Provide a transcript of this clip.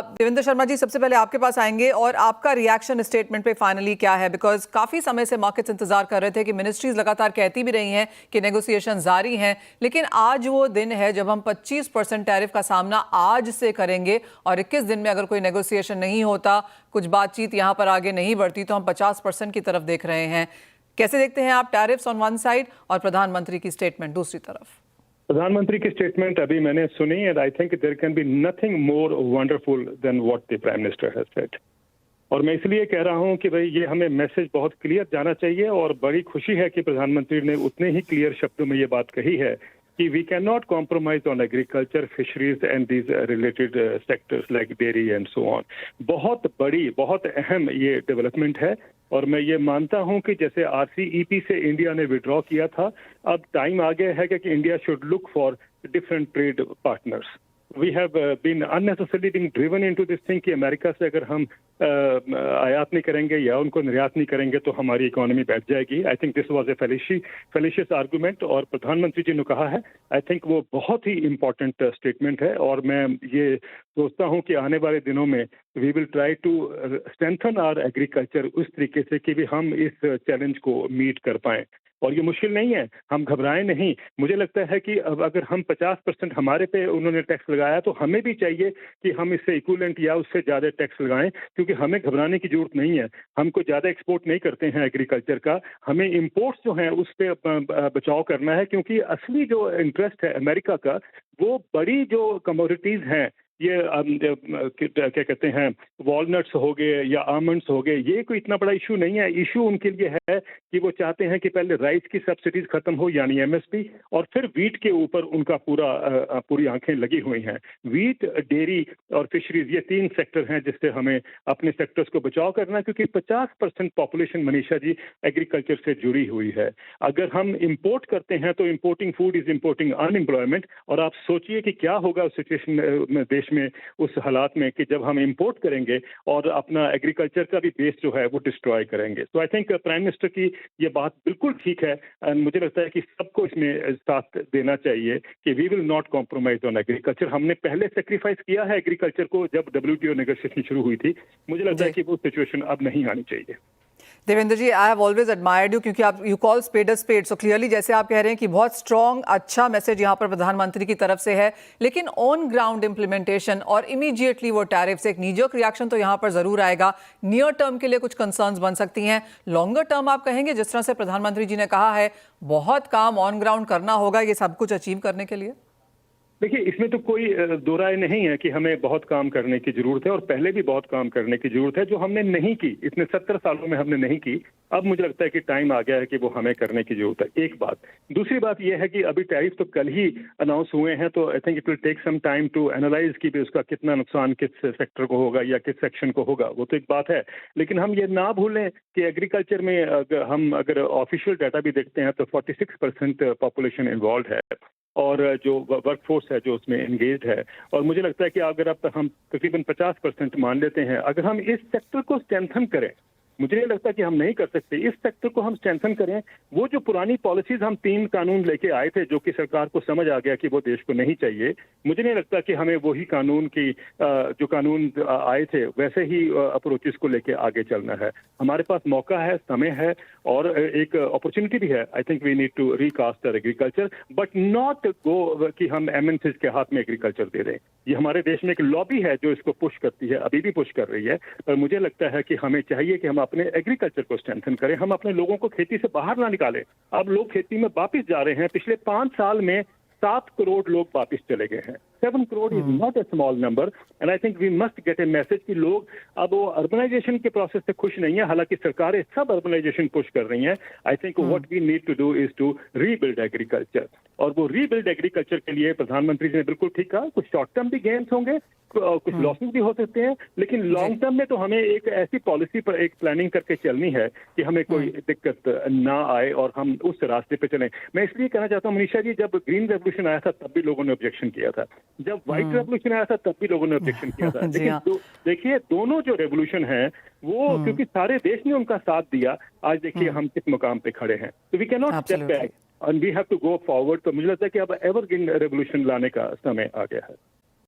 देवेंद्र शर्मा जी, सबसे पहले आपके पास आएंगे और आपका रिएक्शन स्टेटमेंट पे फाइनली क्या है, बिकॉज काफी समय से मार्केट्स इंतजार कर रहे थे कि मिनिस्ट्रीज लगातार कहती भी रही हैं कि नेगोशिएशन जारी हैं, लेकिन आज वो दिन है जब हम 25% टैरिफ का सामना आज से करेंगे और 21 दिन में अगर कोई नेगोशिएशन नहीं होता, कुछ बातचीत यहाँ पर आगे नहीं बढ़ती तो हम 50% की तरफ देख रहे हैं। कैसे देखते हैं आप टैरिफ्स ऑन वन साइड और प्रधानमंत्री की स्टेटमेंट दूसरी तरफ? प्रधानमंत्री की स्टेटमेंट अभी मैंने सुनी and I think there can be nothing more wonderful than what the prime minister has said. और मैं इसलिए कह रहा हूं कि भाई ये हमें मैसेज बहुत क्लियर जाना चाहिए और बड़ी खुशी है कि प्रधानमंत्री ने उतने ही क्लियर शब्दों में ये बात कही है कि we can not compromise on agriculture, fisheries and these related sectors like dairy and so on. बहुत बड़ी, बहुत अहम ये डेवलपमेंट है और मैं ये मानता हूं कि जैसे RCEP से इंडिया ने विड्रॉ किया था, अब टाइम आ गया है कि India should look for different trade partners. We have been unnecessarily being driven into this thing कि अमेरिका से अगर हम आयात नहीं करेंगे या उनको निर्यात नहीं करेंगे तो हमारी इकोनॉमी बैठ जाएगी। I think this was a fallacious argument और प्रधानमंत्री जी ने कहा है, आई थिंक वो बहुत ही इम्पोर्टेंट स्टेटमेंट है और मैं ये सोचता हूं कि आने वाले दिनों में we will try to strengthen our agriculture उस तरीके से कि भी हम इस चैलेंज को मीट कर पाएं। और ये मुश्किल नहीं है, हम घबराएं नहीं। मुझे लगता है कि अब अगर हम 50% हमारे पे उन्होंने टैक्स लगाया तो हमें भी चाहिए कि हम इससे इक्विवेलेंट या उससे ज़्यादा टैक्स लगाएं, क्योंकि हमें घबराने की जरूरत नहीं है। हम कोई ज़्यादा एक्सपोर्ट नहीं करते हैं एग्रीकल्चर का, हमें इम्पोर्ट्स जो हैं उस पर बचाव करना है, क्योंकि असली जो इंटरेस्ट है अमेरिका का वो बड़ी जो कमोडिटीज़ हैं, ये क्या कहते हैं, वॉलनट्स हो गए या आमंड्स हो गए, ये कोई इतना बड़ा इशू नहीं है। इशू उनके लिए है कि वो चाहते हैं कि पहले राइस की सब्सिडीज खत्म हो यानी MSP, और फिर वीट के ऊपर उनका पूरी आंखें लगी हुई हैं। वीट, डेयरी और फिशरीज, ये 3 सेक्टर हैं जिससे हमें अपने सेक्टर्स को बचाव करना है, क्योंकि 50% पॉपुलेशन, मनीषा जी, एग्रीकल्चर से जुड़ी हुई है। अगर हम इम्पोर्ट करते हैं तो importing food is importing unemployment, और आप सोचिए कि क्या होगा उस सिचुएशन में, देश में, उस हालात में कि जब हम इंपोर्ट करेंगे और अपना एग्रीकल्चर का भी बेस जो है वो डिस्ट्रॉय करेंगे। तो आई थिंक प्राइम मिनिस्टर की ये बात बिल्कुल ठीक है एंड मुझे लगता है कि सबको इसमें साथ देना चाहिए कि we will not compromise on agriculture. हमने पहले सेक्रीफाइस किया है एग्रीकल्चर को जब WTO नेगोशिएशन शुरू हुई थी। मुझे लगता है कि वो सिचुएशन अब नहीं आनी चाहिए। Devendra ji, I have always admired you, क्योंकि आप you call spade a spade. So clearly जैसे आप कह रहे हैं कि बहुत स्ट्रॉन्ग, अच्छा मैसेज यहाँ पर प्रधानमंत्री की तरफ से है, लेकिन ऑन ग्राउंड इंप्लीमेंटेशन और इमीडिएटली वो टैरिफ्स, एक नीजर्क रिएक्शन तो यहाँ पर जरूर आएगा। नियर टर्म के लिए कुछ कंसर्न्स बन सकती हैं, लॉन्गर टर्म आप कहेंगे, जिस तरह से प्रधानमंत्री जी ने कहा है बहुत काम ऑन ग्राउंड करना होगा ये सब कुछ अचीव करने के लिए? देखिए, इसमें तो कोई दो राय नहीं है कि हमें बहुत काम करने की जरूरत है और पहले भी बहुत काम करने की जरूरत है, जो हमने नहीं की, इतने 70 सालों में हमने नहीं की। अब मुझे लगता है कि टाइम आ गया है कि वो हमें करने की जरूरत है, एक बात। दूसरी बात यह है कि अभी टैरिफ तो कल ही अनाउंस हुए हैं, तो I think it will take some time to analyse कि भी उसका कितना नुकसान किस सेक्टर को होगा या किस सेक्शन को होगा, वो तो एक बात है। लेकिन हम ये ना भूलें कि एग्रीकल्चर में हम अगर ऑफिशियल डाटा भी देखते हैं तो 46% पॉपुलेशन इन्वॉल्व है और जो वर्कफोर्स है जो उसमें एंगेज है। और मुझे लगता है कि अगर अब हम तकरीबन 50% मान लेते हैं, अगर हम इस सेक्टर को स्ट्रेंथन करें, मुझे नहीं लगता कि हम नहीं कर सकते, इस सेक्टर को हम स्ट्रेंथन करें। वो जो पुरानी पॉलिसीज हम 3 कानून लेके आए थे जो कि सरकार को समझ आ गया कि वो देश को नहीं चाहिए, मुझे नहीं लगता कि हमें वही कानून की जो कानून आए थे वैसे ही अप्रोचेस को लेके आगे चलना है। हमारे पास मौका है, समय है और एक अपॉर्चुनिटी भी है। I think we need to recast our agriculture but not go कि हम MNCs के हाथ में एग्रीकल्चर दे दें। ये हमारे देश में एक लॉबी है जो इसको पुश करती है, अभी भी पुश कर रही है, पर मुझे लगता है कि हमें चाहिए कि हम अपने एग्रीकल्चर को स्ट्रेंथन करें, हम अपने लोगों को खेती से बाहर ना निकालें। अब लोग खेती में वापस जा रहे हैं, पिछले 5 साल में 7 करोड़ लोग वापस चले गए हैं। 7 crore is not a small number and I think we must get a message कि लोग अब वो अर्बनाइजेशन के प्रोसेस से खुश नहीं है, हालांकि सरकारें सब अर्बनाइजेशन पुश कर रही हैं। I think what we need to do is to rebuild agriculture, और वो रीबिल्ड एग्रीकल्चर के लिए प्रधानमंत्री जी ने बिल्कुल ठीक कहा, कुछ शॉर्ट टर्म भी गेन्स होंगे, कुछ लॉसेस भी हो सकते हैं, लेकिन लॉन्ग टर्म में तो हमें एक ऐसी पॉलिसी पर एक प्लानिंग करके चलनी है कि हमें कोई दिक्कत ना आए और हम उस रास्ते पे चलें। मैं इसलिए कहना चाहता हूँ मनीषा जी, जब ग्रीन रेवोल्यूशन आया था तब भी लोगों ने ऑब्जेक्शन किया था, जब व्हाइट रेवोल्यूशन आया था तब भी लोगों ने ऑब्जेक्शन किया था। लेकिन देखिए, दोनों जो रेवोल्यूशन है वो क्योंकि सारे देश ने उनका साथ दिया, आज देखिए हम किस मुकाम पे खड़े हैं। तो we can not step back and we have to go forward. तो मुझे लगता है कि अब एवरग्रीन रेवोल्यूशन लाने का समय आ गया है।